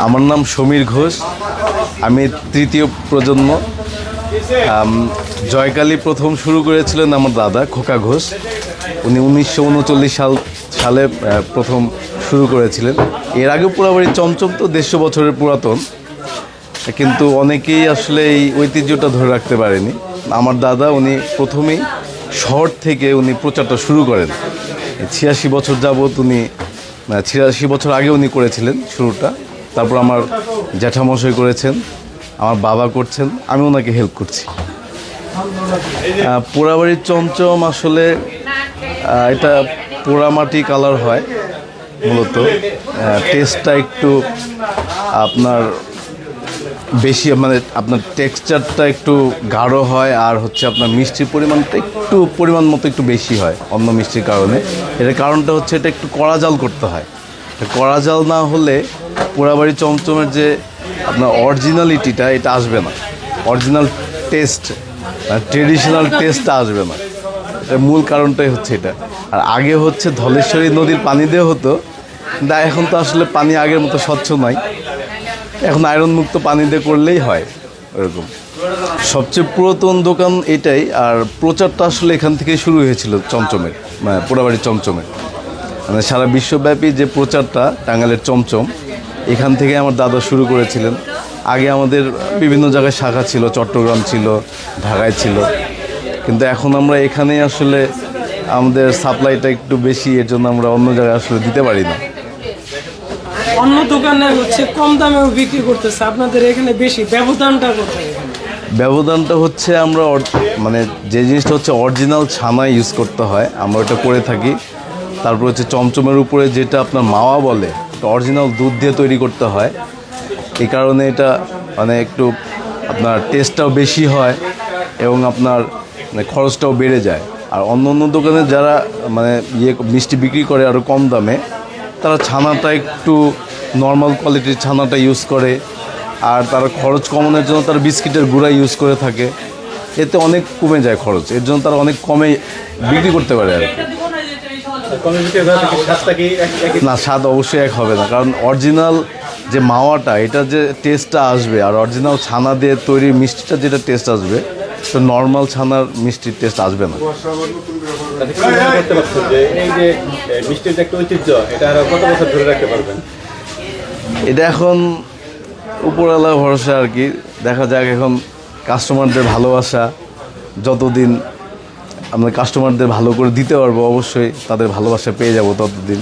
আমার নাম সমীর ঘোষ। আমি তৃতীয় প্রজন্ম। জয়কালী প্রথম শুরু করেছিলেন আমার দাদা খোকা ঘোষ। উনি 1939 সালে প্রথম শুরু করেছিলেন। এর আগে পোড়াবাড়ি চমচম তো 150 বছরের পুরাতন, কিন্তু অনেকেই আসলে এই ঐতিহ্যটা ধরে রাখতে পারেনি। আমার দাদা উনি প্রথমেই শহর থেকে উনি প্রচারটা শুরু করেন। 86 বছর যাবৎ উনি 86 বছর আগে উনি করেছিলেন শুরুটা। তারপর আমার জ্যাঠামশাই করেছেন, আমার বাবা করছেন, আমি ওনাকে হেল্প করছি। পোড়াবাড়ির চমচম আসলে এটা পোড়ামাটি কালার হয় মূলত। টেস্টটা একটু আপনার বেশি, মানে আপনার টেক্সচারটা একটু গাঢ় হয়, আর হচ্ছে আপনার মিষ্টির পরিমাণটা একটু পরিমাণ মতো একটু বেশি হয় অন্য মিষ্টির কারণে। এটার কারণটা হচ্ছে এটা একটু কড়া জাল করতে হয়। কড়া জাল না হলে পোড়াবাড়ি চমচমের যে আপনার অরিজিনালিটিটা এটা আসবে না, অরিজিনাল টেস্ট ট্রেডিশনাল টেস্টটা আসবে না। এটার মূল কারণটাই হচ্ছে এটা। আর আগে হচ্ছে ধলেশ্বরী নদীর পানি দিয়ে হতো, কিন্তু এখন তো আসলে পানি আগের মতো স্বচ্ছ নয়, এখন আয়রন মুক্ত পানি দিয়ে করলেই হয় ওরকম। সবচেয়ে পুরাতন দোকান এটাই, আর প্রচারটা আসলে এখান থেকেই শুরু হয়েছিল চমচমের, মানে পোড়াবাড়ির চমচমের। মানে সারা বিশ্বব্যাপী যে প্রচারটা টাঙ্গাইলের চমচম, এখান থেকে আমার দাদা শুরু করেছিলেন। আগে আমাদের বিভিন্ন জায়গায় শাখা ছিল, চট্টগ্রাম ছিল, ঢাকায় ছিল, কিন্তু এখন আমরা এখানেই আসলে আমাদের সাপ্লাইটা একটু বেশি, এর জন্য আমরা অন্য জায়গায় আসলে দিতে পারি না। অন্য দোকানে হচ্ছে কম দামেও বিক্রি করতেছে, আপনাদের এখানে বেশি, ব্যবধানটা কোথায়? ব্যবধানটা হচ্ছে আমরা মানে যে জিনিসটা হচ্ছে অরিজিনাল ছানা ইউজ করতে হয়, আমরা ওটা করে থাকি। তারপর হচ্ছে চমচমের উপরে যেটা আপনার মাওয়া বলে, অরিজিনাল দুধ দিয়ে তৈরি করতে হয়। এই কারণে এটা মানে একটু আপনার টেস্টটাও বেশি হয় এবং আপনার মানে খরচটাও বেড়ে যায়। আর অন্য অন্য দোকানে যারা মানে মিষ্টি বিক্রি করে আরও কম দামে, তারা ছানাটা একটু নর্মাল কোয়ালিটির ছানাটা ইউজ করে, আর তারা খরচ কমানোর জন্য তারা বিস্কিটের গুঁড়া ইউজ করে থাকে। এতে অনেক কমে যায় খরচ, এর জন্য তারা অনেক কমে বিক্রি করতে পারে আর কি। না, স্বাদ অবশ্যই এক হবে না, কারণ অরিজিনাল যে মাওয়াটা, এটা যে টেস্টটা আসবে, আর অরিজিনাল ছানা দিয়ে তৈরি মিষ্টিটা যেটা টেস্ট আসবে, তো নর্মাল ছানার মিষ্টির টেস্ট আসবে না। এটা এখন উপরওয়ালা ভরসা আর কি, দেখা যাক। এখন কাস্টমারদের ভালোবাসা, যতদিন আমরা কাস্টমারদের ভালো করে দিতে পারবো, অবশ্যই তাদের ভালোবাসা পেয়ে যাব ততদিন।